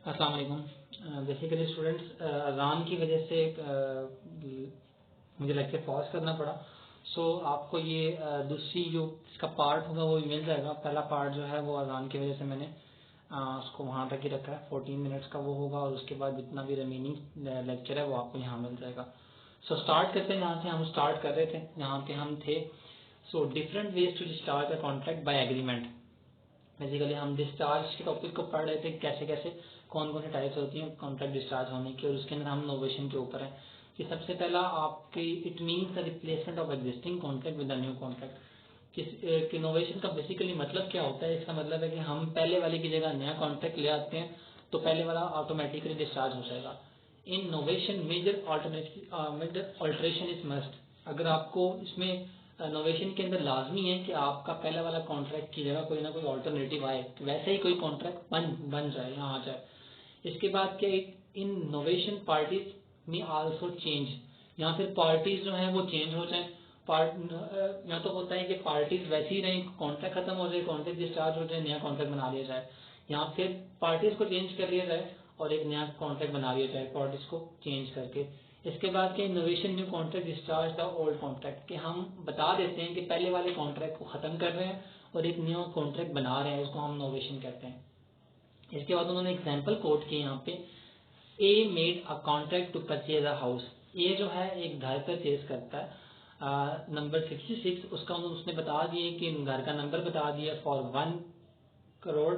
अस्सलाम वालेकुम। Basically students अज़ान की वजह से मुझे लेक्चर पॉज करना पड़ा। आपको ये दूसरी जो इसका पार्ट होगा वो मिल जाएगा। पहला पार्ट जो है वो अज़ान की वजह से मैंने उसको वहाँ तक ही रखा है, 14 मिनट्स का वो होगा, और उसके बाद जितना भी रिमेनिंग लेक्चर है वो आपको यहाँ मिल जाएगा। स्टार्ट करते हैं यहाँ से। हम स्टार्ट कर रहे थे यहाँ पे हम थे। Different ways to discharge a contract by agreement. Basically हम डिस्चार्ज के टॉपिक को पढ़ रहे थे, कैसे कैसे कौन कौन से टाइप्स होती हैं कॉन्ट्रैक्ट डिस्चार्ज होने की, और उसके अंदर हम नोवेशन के ऊपर है कि सबसे पहला आपके it means the replacement of existing contract with a new contract. कि नोवेशन का बेसिकली मतलब क्या होता है? इसका मतलब है कि हम पहले वाले की जगह नया कॉन्ट्रैक्ट ले आते हैं तो पहले वाला ऑटोमेटिकली डिस्चार्ज हो जाएगा। In novation major alteration is must. अगर आपको इसमें नोवेशन के अंदर लाजमी है कि आपका पहले वाला कॉन्ट्रैक्ट की जगह कोई ना कोई ऑल्टरनेटिव आए, वैसे ही कोई कॉन्ट्रैक्ट बन जाए, यहाँ आ जाए। इसके बाद क्या, इन नोवेशन पार्टीज में आल्सो चेंज, या फिर पार्टीज जो है वो चेंज हो जाए। या तो होता है कि पार्टीज वैसी ही रहें, कॉन्ट्रैक्ट खत्म हो जाए, कॉन्ट्रैक्ट डिस्चार्ज हो जाए, नया कॉन्ट्रैक्ट बना लिया जाए, या फिर पार्टीज को चेंज कर लिया जाए और एक नया कॉन्ट्रैक्ट बना लिया जाए पार्टीज को चेंज करके। इसके बाद के innovation new contract discharge the old contract, कि हम बता देते हैं कि पहले वाले कॉन्ट्रैक्ट को खत्म कर रहे हैं और एक न्यू कॉन्ट्रैक्ट बना रहे हैं, उसको हम नोवेशन कहते हैं। इसके बाद उन्होंने एग्जाम्पल कोट किए यहाँ पे। A made a contract to purchase a house. A जो है एक घर परचेज करता है, नंबर 56, उसका उसने बता दिए कि घर का नंबर बता दिया for 1 crore,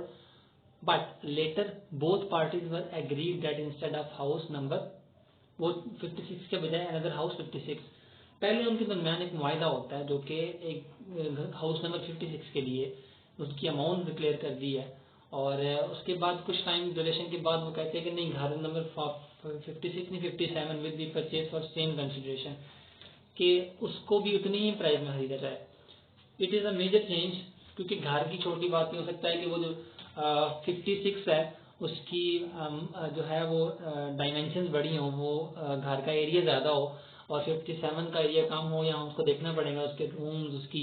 but later both parties were agreed that instead of house number वो 56 के बजाय अनदर हाउस 56। पहले उनके दरमियान एक मुआहदा होता है जो कि एक हाउस नंबर 56 के लिए उसकी अमाउंट डिक्लेयर कर दी है, और उसके बाद कुछ टाइम ड्यूरेशन के बाद वो कहते हैं कि नहीं, घर नंबर 56 नहीं 57 with the purchase for same consideration, कि उसको भी उतनी ही प्राइस में खरीदा जाए। It is a major change, क्योंकि घर की छोटी बात नहीं हो सकता है कि वो जो 56 है उसकी जो है वो डायमेंशन बड़ी हो, वो घर का एरिया ज़्यादा हो, और 57 का एरिया कम हो, या उसको देखना पड़ेगा उसके रूम्स, उसकी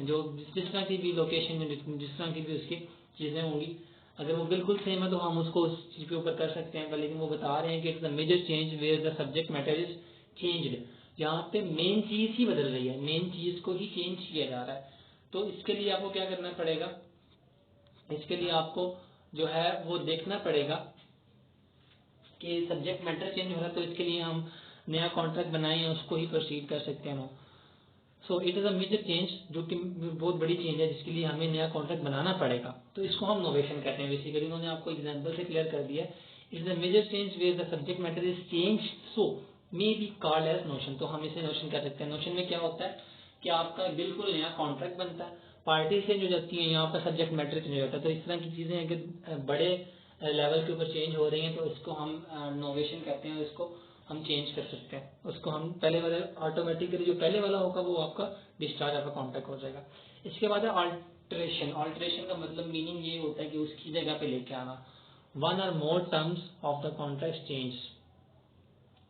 जो जिस तरह की भी लोकेशन, जिस तरह की भी उसकी चीज़ें होंगी, अगर वो बिल्कुल सेम है तो हम उसको उस चीज़ के ऊपर कर सकते हैं। लेकिन वो बता रहे हैं कि it's a major change where the subject matter is changed. यहाँ पे मेन चीज़ ही बदल रही है, मेन चीज़ को ही चेंज किया जा रहा है। तो इसके लिए आपको क्या करना पड़ेगा? इसके लिए आपको जो है वो देखना पड़ेगा कि सब्जेक्ट मैटर चेंज हो रहा है, तो इसके लिए हम नया कॉन्ट्रैक्ट बनाएं, उसको ही प्रोसीड कर सकते हैं हम। It is a major change, जो कि बहुत बड़ी चेंज है जिसके लिए हमें नया कॉन्ट्रैक्ट बनाना पड़ेगा, तो इसको हम नोवेशन कहते हैं। बेसिकली उन्होंने आपको एग्जाम्पल से क्लियर कर दिया। It is a major change where the subject matter is change, so may be called as notion. तो हम इसे नोशन कह सकते हैं। नोशन में क्या होता है कि आपका बिल्कुल नया कॉन्ट्रैक्ट बनता है, पार्टी चेंज हो जाती है, यहाँ पर सब्जेक्ट मैटर चेंज हो जाता है। तो इस तरह की चीज़ें अगर बड़े लेवल के ऊपर चेंज हो रही हैं तो इसको हम नोवेशन कहते हैं, इसको हम चेंज कर सकते हैं। उसको हम पहले वाले ऑटोमेटिकली जो पहले वाला होगा वो आपका डिस्चार्ज आपका कॉन्ट्रैक्ट हो जाएगा। इसके बाद है ऑल्ट्रेशन। ऑल्ट्रेशन का मतलब मीनिंग ये होता है कि उसकी जगह पे लेके आना। वन और मोर terms of the contract change,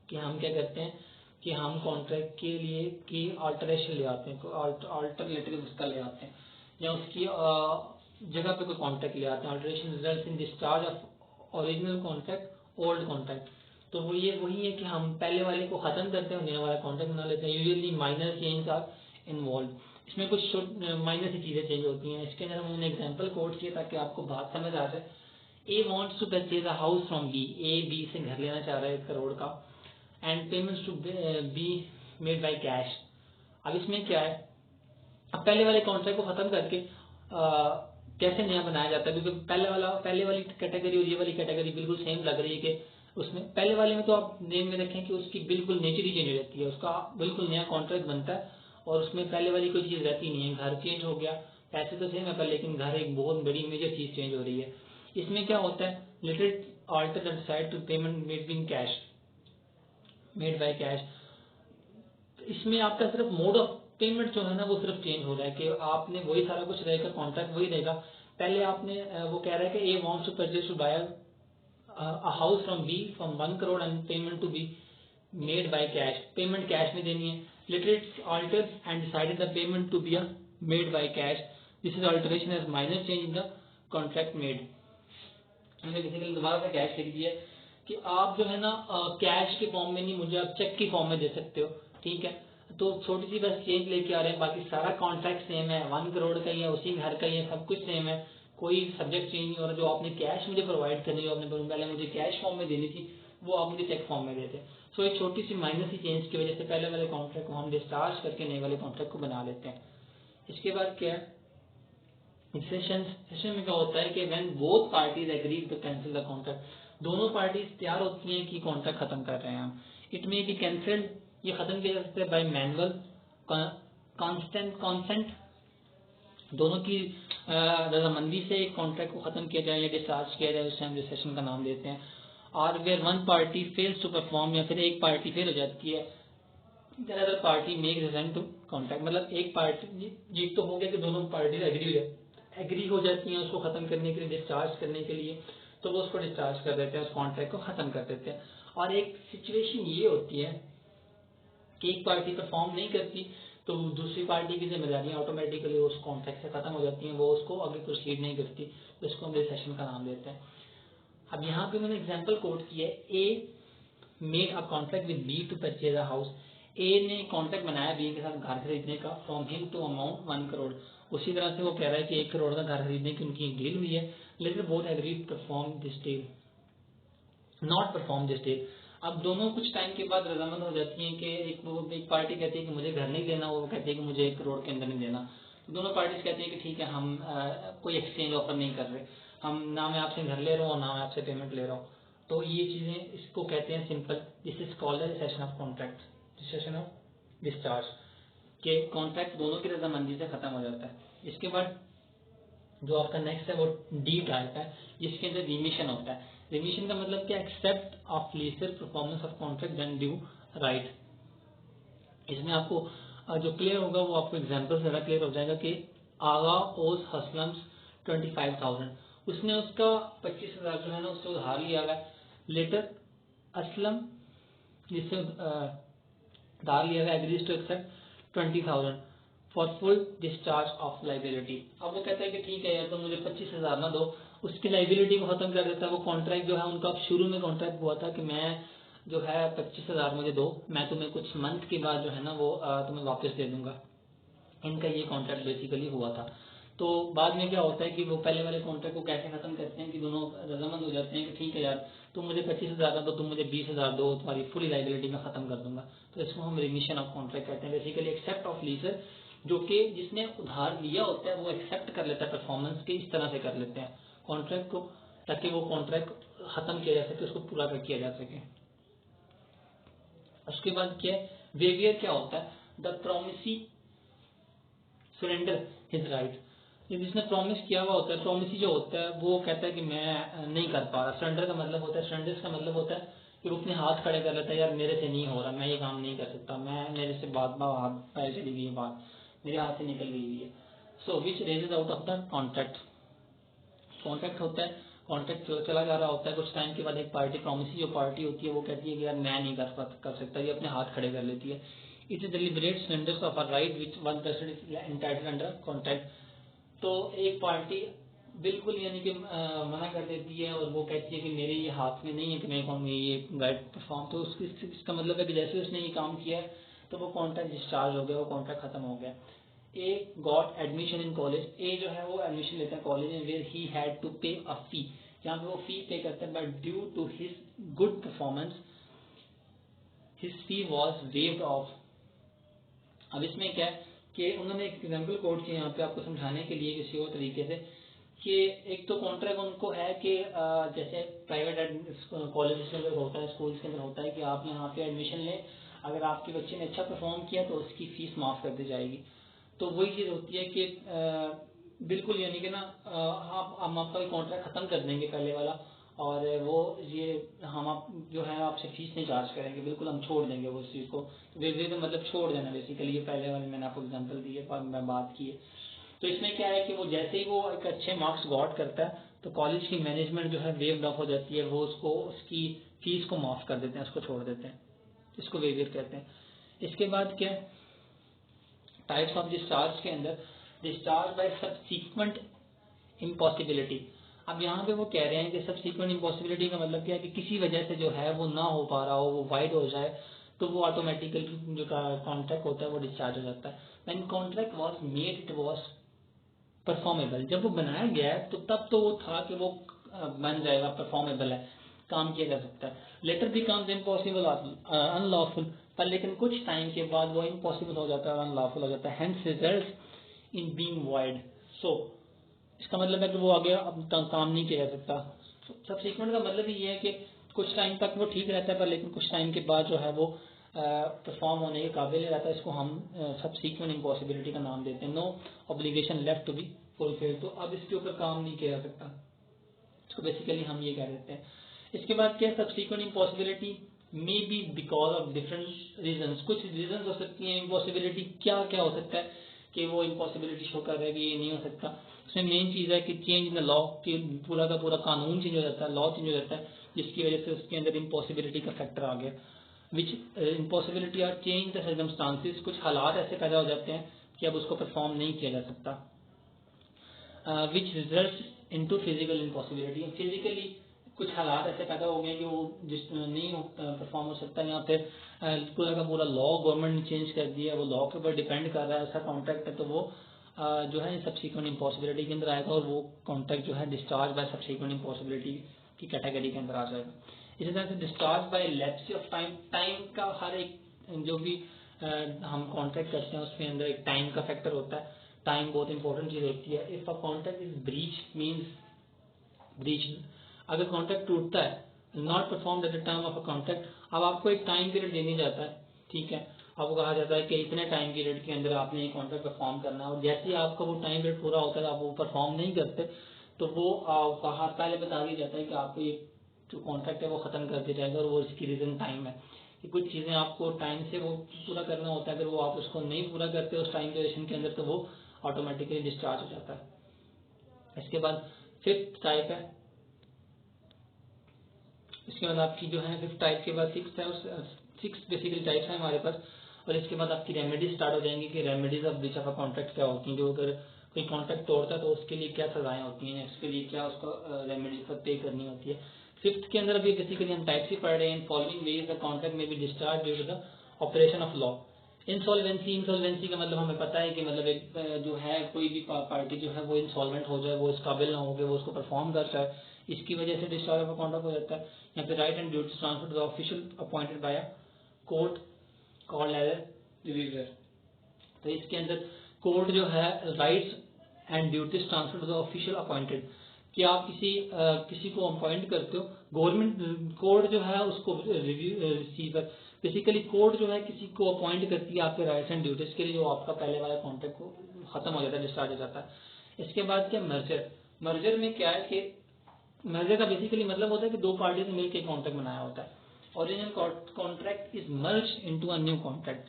कि हम क्या करते हैं कि हम कॉन्ट्रैक्ट के लिए की ऑल्टरेशन ले आते हैं, ऑल्टरनेटिव उसका ले आते हैं, या उसकी जगह पे कोई कॉन्ट्रैक्ट ले आते हैं। Alteration result in discharge of original contract old contract. तो वो ये वही है कि हम पहले वाले को खत्म करते हैं, नया वाला कॉन्ट्रैक्ट बना लेते हैं। Usually minor change are involve, इसमें कुछ माइनर सी चीज़ें चेंज होती हैं। इसके अंदर हमने एग्जाम्पल कोट किया ताकि आपको बात समझ आ जाए। A wants to purchase a house from B. A B से घर लेना चाह रहा है 1 करोड़ का, and payments to be made by cash. अब इसमें क्या है, अब पहले वाले कॉन्ट्रैक्ट को खत्म करके कैसे नया बनाया जाता है? क्योंकि पहले वाली कैटेगरी और ये वाली कैटेगरी बिल्कुल सेम लग रही है कि उसमें पहले वाले में तो आप नेम में रखें कि उसकी बिल्कुल नेचर ही चेंज हो जाती है, उसका बिल्कुल नया कॉन्ट्रैक्ट बनता है और उसमें पहले वाली कोई चीज़ रहती नहीं है। घर चेंज हो गया, पैसे तो सेम है पर लेकिन घर एक बहुत बड़ी मेजर चीज़ चेंज हो रही है। इसमें क्या होता है, little alter the decide to payment made in cash, made by cash. इसमें आपका सिर्फ मोड ऑफ पेमेंट जो है ना वो सिर्फ चेंज हो रहा है कि आपने वही सारा कुछ रहेगा, कॉन्ट्रैक्ट वही रहेगा। पहले आपने वो कह रहा है कि A wants to purchase to buy a house from B from 1 crore and payment to be made by cash, payment cash में देनी है। Later it's altered and decided the payment to be made by cash. This is alteration as minor change in the contract made. मैंने basically दोबारा से cash लिख दिया कि आप जो है ना कैश के फॉर्म में नहीं, मुझे आप चेक की फॉर्म में दे सकते हो, ठीक है। तो छोटी सी बस चेंज लेके आ रहे हैं, बाकी सारा कॉन्ट्रैक्ट सेम है, 1 करोड़ का ही है, उसी घर का ही है, सब कुछ सेम है, कोई सब्जेक्ट चेंज नहीं हो रहा। जो आपने कैश मुझे प्रोवाइड करनी, जो आपने पहले मुझे कैश फॉर्म में देनी थी, वो आप मुझे चेक फॉर्म में देते। सो एक छोटी सी माइनर सी चेंज की वजह से पहले वाले कॉन्ट्रैक्ट को हम डिस्चार्ज करके नए वाले कॉन्ट्रैक्ट को बना लेते हैं। इसके बाद क्या है, सेशन में क्या होता है कि when both parties agree to cancel the contract, दोनों पार्टीज तैयार होती हैं कि कॉन्ट्रैक्ट खत्म कर रहे हैं हम, इट मे बी कैंसिल्ड, ये खत्म किया जा सकता है बाय मैनुअल कॉन्सेंट, दोनों की रजामंदी से एक कॉन्ट्रैक्ट को खत्म किया जाए या डिस्चार्ज किया जाए, उससे हम सेशन का नाम देते हैं। और where one party fails to perform, या फिर एक पार्टी फेल हो जाती है, the other party make resign to contract, मतलब एक पार्टी, ये तो हो गया कि दोनों पार्टी एग्री हो जाती हैं उसको खत्म करने के लिए, डिस्चार्ज करने के लिए, तो वो उसको डिस्चार्ज कर देते हैं, उस कॉन्ट्रैक्ट को खत्म कर देते हैं। और एक सिचुएशन ये होती है कि एक पार्टी परफॉर्म नहीं करती, तो दूसरी पार्टी की जिम्मेदारियां ऑटोमेटिकली उस कॉन्ट्रैक्ट से खत्म हो जाती हैं, वो उसको आगे प्रोसीड नहीं करती, तो इसको हम रिसेशन का नाम देते हैं। अब यहाँ पे मैंने एग्जांपल कोट किया है, A made a contract with B to purchase a house, A ने कॉन्ट्रैक्ट बनाया बी के साथ घर खरीदने का, from him to amount 1 crore, उसी तरह से वो कह रहा है कि 1 करोड़ का घर खरीदने की उनकी डील हुई है, later both agree to perform this deal, not perform this deal. अब दोनों कुछ टाइम के बाद रजामंद हो जाती हैं कि एक पार्टी कहती है कि मुझे घर नहीं देना, वो कहती है कि मुझे 1 करोड़ के अंदर नहीं देना, तो दोनों पार्टीज कहती है कि ठीक है, हम कोई एक्सचेंज ऑफर नहीं कर रहे, हम ना मैं आपसे घर ले रहा हूँ ना मैं आपसे पेमेंट ले रहा हूँ। तो ये चीजें, इसको कहते हैं simple, this is called as session of contract, session of discharge, के कॉन्ट्रैक्ट दोनों की रजामंदी से खत्म हो जाता है। इसके बाद जो आपका नेक्स्ट है वो डी टाइप है, जिसके अंदर रिमिशन होता है। रिमिशन का मतलब क्या, accept of leisure performance of contract then due right. इसमें आपको जो क्लियर होगा वो आपको एग्जांपल से ज़्यादा क्लियर हो जाएगा कि आगा ओस हसलम्स 25,000, उसने उसका 25,000 जो है ना उससे उधार लिया हुआ है। लेटर असलम, जिससे उधार लिया हुआ, agrees to accept 20,000 for full discharge of liability. अब वो कहता है कि ठीक है यार, तो मुझे 25,000 ना दो, उसकी लाइबिलिटी को खत्म कर देता है। वो कॉन्ट्रैक्ट जो है उनका अब शुरू में कॉन्ट्रैक्ट हुआ था कि मैं जो है 25,000 मुझे दो, मैं तुम्हें कुछ मंथ के बाद जो है ना वो तुम्हें वापस दे दूंगा, इनका ये कॉन्ट्रैक्ट बेसिकली हुआ था। तो बाद में क्या होता है कि वो पहले वाले कॉन्ट्रैक्ट को कैसे खत्म करते हैं कि दोनों रजामंद हो जाते हैं कि ठीक है यार, तुम मुझे 25,000 दो, तुम मुझे 20,000 दो, तुम्हारी फुल लाइबिलिटी में खत्म कर दूंगा। तो इसको हम रिमिशन ऑफ कॉन्ट्रैक्ट कहते हैं, बेसिकली एक्सेप्ट ऑफ लीजर, जो कि जिसने उधार लिया होता है वो एक्सेप्ट कर लेता है परफॉर्मेंस के, इस तरह से कर लेते हैं कॉन्ट्रैक्ट को, ताकि वो कॉन्ट्रैक्ट खत्म किया जा सके, उसको पूरा किया जा सके। उसके बाद क्या है, वेवियर क्या होता है, the promisee surrender his right, जिसने प्रॉमिस किया हुआ होता है, प्रोमिसी जो होता है वो कहता है कि मैं नहीं कर पा रहा। सरेंडर का मतलब होता है, सरेंडर का मतलब होता है कि वो अपने हाथ खड़े कर लेता है, यार मेरे से नहीं हो रहा, मैं ये काम नहीं कर सकता, मैं मेरे से बात हाथ पैर चली गई है, बात मेरे हाथ से निकल गई है। So which raises out of the contract, contract होता है, कॉन्ट्रैक्ट चला जा रहा होता है, कुछ टाइम के बाद एक पार्टी, प्रोमिसी जो पार्टी होती है वो कहती है कि यार मैं नहीं कर सकता, ये अपने हाथ खड़े कर लेती है। It is deliberate surrender of a right which one person is entitled under contract. तो एक पार्टी बिल्कुल यानी कि मना कर देती है और वो कहती है कि मेरे ये हाथ में नहीं है कि मैं कहूँ ये गाइड परफॉर्म, तो इसका मतलब है कि जैसे उसने ये काम किया है तो वो कॉन्ट्रैक्ट डिस्चार्ज हो गया, वो कॉन्ट्रैक्ट खत्म हो गया। ए गॉट एडमिशन इन कॉलेज, ए जो है वो एडमिशन लेता है कॉलेज में, वेयर ही हैड टू पे अ फी, यहाँ पे वो फी पे करता है, but due to his good performance his fee was waived off. अब इसमें क्या है कि उन्होंने एक एग्जाम्पल कोड किया यहाँ पे आपको समझाने के लिए किसी और तरीके से, कि एक तो कॉन्ट्रैक्ट उनको है कि जैसे प्राइवेट कॉलेज के अंदर होता है, स्कूल्स के अंदर होता है कि आप यहाँ पे एडमिशन लें, अगर आपके बच्चे ने अच्छा परफॉर्म किया तो उसकी फीस माफ कर दी जाएगी। तो वही चीज़ होती है कि बिल्कुल यानी कि ना हम आपका कॉन्ट्रैक्ट खत्म कर देंगे पहले वाला, और वो ये हम आप जो है आपसे फीस नहीं चार्ज करेंगे, बिल्कुल हम छोड़ देंगे वो उस चीज़ को। वे तो मतलब छोड़ देना बेसिकली, ये पहले वाले मैंने आपको एग्जांपल दिए पर मैं बात की है। तो इसमें क्या है कि वो जैसे ही वो एक अच्छे मार्क्स गॉट करता है तो कॉलेज की मैनेजमेंट जो है वेव्ड ऑफ हो जाती है, वो उसको उसकी फीस को माफ कर देते हैं, उसको छोड़ देते हैं, इसको वेवियर कहते हैं। इसके बाद क्या टाइप्स ऑफ डिस्चार्ज के अंदर, डिस्चार्ज बाय सबसीक्वेंट इम्पॉसिबिलिटी। अब यहाँ पे वो कह रहे हैं कि सबसीक्वेंट इम्पॉसिबिलिटी का मतलब क्या है कि किसी वजह से जो है वो ना हो पा रहा हो, वो वाइड हो जाए, तो वो ऑटोमेटिकली जो कॉन्ट्रैक्ट होता है वो डिस्चार्ज हो जाता है। When contract was made it was performable, जब वो बनाया गया है तो तब तो वो था कि वो बन जाएगा, परफॉर्मेबल है, काम किया जा सकता है। लेटर बिकम्स इम्पॉसिबल अनलॉफुल, पर लेकिन कुछ टाइम के बाद वो इम्पॉसिबल हो जाता है और अनलॉफुल हो जाता है। Hence results in being void. So इसका मतलब है कि वो आगे अब काम नहीं किया जा सकता। सबसीक्वेंट का मतलब ही ये है कि कुछ टाइम तक वो ठीक रहता है, पर लेकिन कुछ टाइम के बाद जो है वो परफॉर्म होने के काबिल रहता है। इसको हम सबसीक्वेंट इम्पॉसिबिलिटी का नाम देते हैं। No obligation left to be fulfilled, तो अब इसके ऊपर काम नहीं किया जा सकता, इसको बेसिकली हम ये कह देते हैं। इसके बाद क्या, subsequent impossibility may be because of different reasons. कुछ रीजंस हो सकती हैं इम्पॉसिबिलिटी, क्या क्या हो सकता है कि वो इम्पॉसिबिलिटी शो कर रहा है कि ये नहीं हो सकता। उसमें मेन चीज़ है कि चेंज इन द लॉ, कि पूरा का पूरा कानून चेंज हो जाता है, लॉ चेंज हो जाता है, जिसकी वजह से उसके अंदर इम्पॉसिबिलिटी का फैक्टर आ गया। Which impossibility are change the circumstances, कुछ हालात ऐसे पैदा हो जाते हैं कि अब उसको परफॉर्म नहीं किया जा सकता। Which result into physical impossibility, physically कुछ हालात ऐसे पैदा हो गए कि वो जिस नहीं परफॉर्म हो सकता, या फिर पूरा का पूरा लॉ गवर्नमेंट ने चेंज कर दिया, वो लॉ के ऊपर डिपेंड कर रहा है, ऐसा कॉन्ट्रैक्ट है, तो वो जो है सबसीक्वेंट इम्पॉसिबिलिटी के अंदर आएगा, और वो कॉन्ट्रैक्ट जो है डिस्चार्ज बाय सबसीक्वेंट इम्पॉसिबिलिटी की कैटेगरी के अंदर आ जाएगा। इसी तरह से discharge by lapse of time, time का हर एक जो भी हम कॉन्ट्रैक्ट करते हैं उसके अंदर एक टाइम का फैक्टर होता है। टाइम बहुत इंपॉर्टेंट चीज होती है। If a contract is breach means breach, अगर कॉन्ट्रैक्ट टूटता है, not perform at the time of a contract, अब आपको एक टाइम पीरियड देने जाता है, ठीक है, आपको कहा जाता है कि इतने टाइम पीरियड के अंदर आपने ये कॉन्ट्रैक्ट परफॉर्म करना है, और जैसे ही आपका वो टाइम पीरियड पूरा होता है आप वो परफॉर्म नहीं करते, तो वो कहा पहले बता दिया जाता है कि आपको ये जो कॉन्ट्रैक्ट है वो खत्म कर दिया जाएगा, और वो इसकी रीजन टाइम है कि कुछ चीजें आपको टाइम से वो पूरा करना होता है, अगर वो आप उसको नहीं पूरा करते उस टाइम ड्यूरेशन के अंदर, तो वो ऑटोमेटिकली डिस्चार्ज हो जाता है। इसके बाद फिफ्थ टाइप है, इसके बाद आपकी जो है फिफ्थ टाइप के बाद सिक्स बेसिकली टाइप्स हैं हमारे पास, और इसके बाद आपकी रेमेडीज स्टार्ट हो जाएंगी कि remedies of breach of a contract क्या होती हैं, जो अगर कोई कॉन्ट्रैक्ट तोड़ता है तो उसके लिए क्या सजाएं होती हैं, इसके लिए क्या उसको रेमेडीज पर पे करनी होती है। फिफ्थ के अंदर अभी बेसिकली हम टाइप्स ही पढ़ रहे हैं। फॉलोइंग वेज द कॉन्ट्रैक्ट में be discharged due to the operation of law. Insolvency, insolvency का मतलब हमें पता है कि मतलब एक जो है कोई भी पार्टी जो है वो इंसॉल्वेंट हो जाए, वो इस काबिल ना हो, वो उसको परफॉर्म कर जाए, इसकी वजह से डिस्चार्ज ऑफ कॉन्ट्रैक्ट हो जाता है। यहाँ पे right and duties transfer to the official appointed by a court called as reviewer. तो इसके अंदर कोर्ट जो है rights and duties transfer to the official appointed, कि आप किसी को अपॉइंट करते हो, गवर्नमेंट कोर्ट जो है उसको रिव्यू रिसीवर, बेसिकली कोर्ट जो है किसी को अपॉइंट करती है आपके राइट्स एंड ड्यूटीज के लिए, जो आपका पहले वाला कॉन्ट्रैक्ट को खत्म हो जाता है, डिस्चार्ज हो जाता है। इसके बाद क्या, मर्जर। मर्जर में क्या है कि मर्जर का बेसिकली मतलब होता है कि दो पार्टी ने मिलकर कॉन्ट्रैक्ट बनाया होता है। Original contract is merge into a new contract,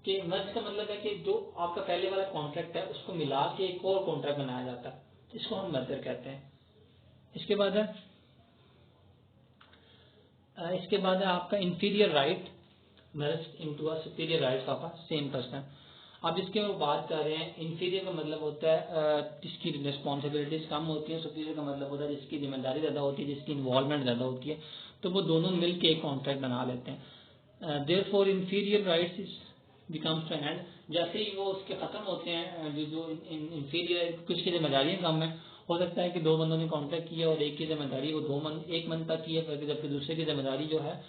कि मर्ज का मतलब है कि जो आपका पहले वाला कॉन्ट्रैक्ट है उसको मिला के एक और कॉन्ट्रैक्ट बनाया जाता है, इसको हम मर्जर कहते हैं। इसके बाद है आपका inferior right merge into a superior rights of a same person. अब इसके वो बात कर रहे हैं, इंफीरियर का मतलब होता है जिसकी रिस्पॉन्सिबिलिटीज कम होती है, सुपीरियर का मतलब होता है जिसकी जिम्मेदारी ज्यादा होती है, जिसकी इन्वॉल्वमेंट ज्यादा होती है, तो वो दोनों मिलकर एक कॉन्ट्रैक्ट बना लेते हैं। Therefore inferior rights is becomes to an end, जैसे ही वो उसके खत्म होते हैं, जो इंफीरियर कुछ की जिम्मेदारियां कम है, हो सकता है कि दो बंदों ने कॉन्ट्रैक्ट किया और एक की जिम्मेदारी वो एक मंथ तक की है, जबकि दूसरे की जिम्मेदारी जो है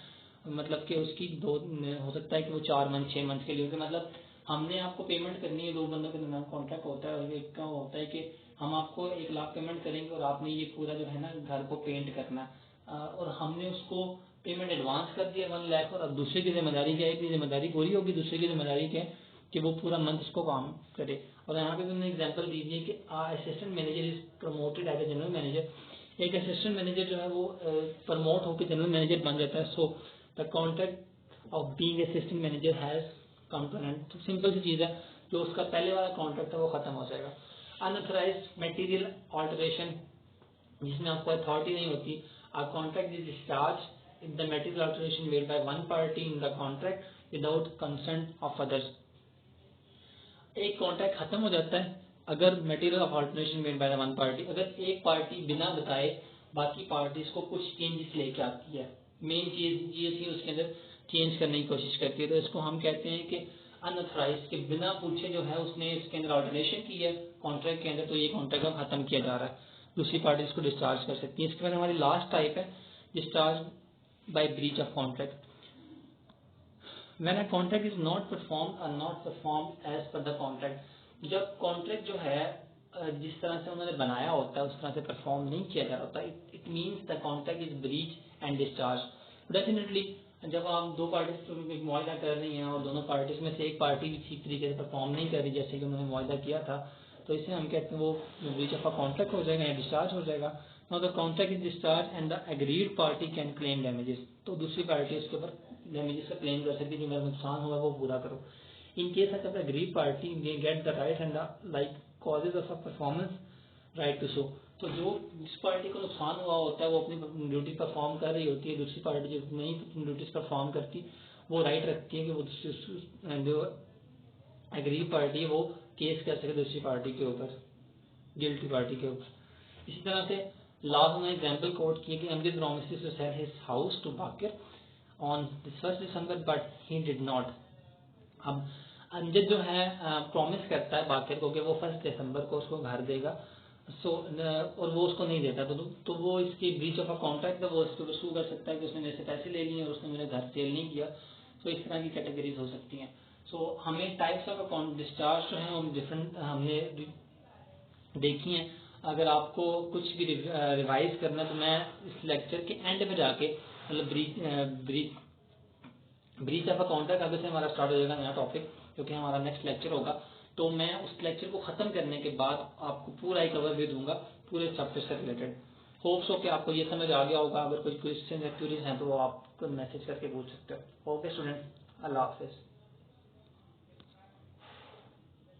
मतलब कि उसकी हो सकता है कि वो 4 मंथ 6 मंथ के लिए होगी। मतलब हमने आपको पेमेंट करनी है, दो बंदों के दरमियान कॉन्ट्रैक्ट होता है, और एक का होता है कि हम आपको 1 लाख पेमेंट करेंगे और आपने ये पूरा जो है ना घर को पेंट करना है, और हमने उसको पेमेंट एडवांस कर दिया 1 लाख, और अब दूसरे की जिम्मेदारी क्या है कि जिम्मेदारी पूरी होगी, दूसरे की जिम्मेदारी क्या है कि वो पूरा मंथ उसको काम करे। और यहाँ पे मैंने एग्जांपल दीजिए कि assistant manager is promoted as a general manager. एक असिस्टेंट मैनेजर जो है वो प्रमोट होकर जनरल मैनेजर बन जाता है। So the contract of being assistant manager has come to an end. तो सिंपल सी चीज है, जो उसका पहले वाला कॉन्ट्रैक्ट है वो खत्म हो जाएगा। अनऑथराइज्ड मटेरियल ऑल्टरेशन, जिसमें आपको अथॉरिटी नहीं होती, a contract is discharge if the material alteration made by one party in the contract without consent of others. एक कॉन्ट्रैक्ट खत्म हो जाता है अगर material of alternation made by the one party, अगर एक पार्टी बिना बताए बाकी पार्टीज को कुछ चेंजेस लेके आती है, मेन चीज ये थी उसके अंदर चेंज करने की कोशिश करती है, तो इसको हम कहते हैं कि अनऑथराइज, के बिना पूछे जो है उसने इसके अंदर अल्टरनेशन की है कॉन्ट्रैक्ट के अंदर, तो ये कॉन्ट्रैक्ट अब खत्म किया जा रहा है, दूसरी पार्टी इसको डिस्चार्ज कर सकती है। इसके बाद हमारी लास्ट टाइप है discharge by breach of contract. When a contract is not performed or not performed as per the contract, जब कॉन्ट्रैक्ट जो है जिस तरह से उन्होंने बनाया होता है उस तरह से परफॉर्म नहीं किया जा रहा होता, it means the contract is breach and discharge. Definitely जब आप दो पार्टीज मुआहदा कर रही हैं और दोनों पार्टीज में से एक पार्टी भी ठीक तरीके से परफॉर्म नहीं कर रही जैसे कि उन्होंने मुआहदा किया था, तो इसे हम कहते हैं वो ब्रीच ऑफ अ कॉन्ट्रैक्ट हो जाएगा या डिस्चार्ज हो जाएगा। Now the contract is discharge and the agreed party can claim damages, तो दूसरी पार्टी उसके ऊपर डैमेजेस का क्लेम कर सकती है, जो मेरा नुकसान होगा वो पूरा करो। In case of the agreed party they get the right and the like causes of a performance right to show, तो जो जिस पार्टी को नुकसान हुआ होता है वो अपनी ड्यूटी परफॉर्म कर रही होती है, दूसरी पार्टी जो नहीं ड्यूटीज परफॉर्म करती वो राइट रखती है कि वो जो एग्रीड पार्टी है वो केस कर सके दूसरी पार्टी के ऊपर, गिल्टी पार्टी के ऊपर। इसी तरह से लास्ट में एग्जाम्पल कोट किया कि Amjad promises to sell his house to Baqir on 1 December but he did not. अब अमजद जो है प्रॉमिस करता है बाकिर को कि वो 1 दिसंबर को उसको घर देगा, और वो उसको नहीं देता, तो वो इसकी ब्रीच ऑफ अ कॉन्ट्रैक्ट है, वो इसके ऊपर सू कर सकता है कि उसने मेरे से पैसे ले लिए और उसने मेरे घर सेल नहीं किया। तो इस तरह की कैटेगरीज हो सकती हैं। सो हमें टाइप्स ऑफ डिस्चार्ज जो है हम डिफरेंट हमने देखी हैं। अगर आपको कुछ भी रिवाइज करना है तो मैं इस लेक्चर के एंड में जाके मतलब ब्रीच ऑफ अ कॉन्ट्रैक्ट आगे से हमारा स्टार्ट हो जाएगा नया टॉपिक, क्योंकि हमारा नेक्स्ट लेक्चर होगा, तो मैं उस लेक्चर को खत्म करने के बाद आपको पूरा ही कवर भी दूंगा पूरे चैप्टर से रिलेटेड। होप्स हो कि आपको ये समझ आ गया होगा। अगर कोई क्वेश्चन या क्यूरीज हैं तो वो आप मैसेज करके पूछ सकते हो। ओके स्टूडेंट, अल्लाह हाफिज़।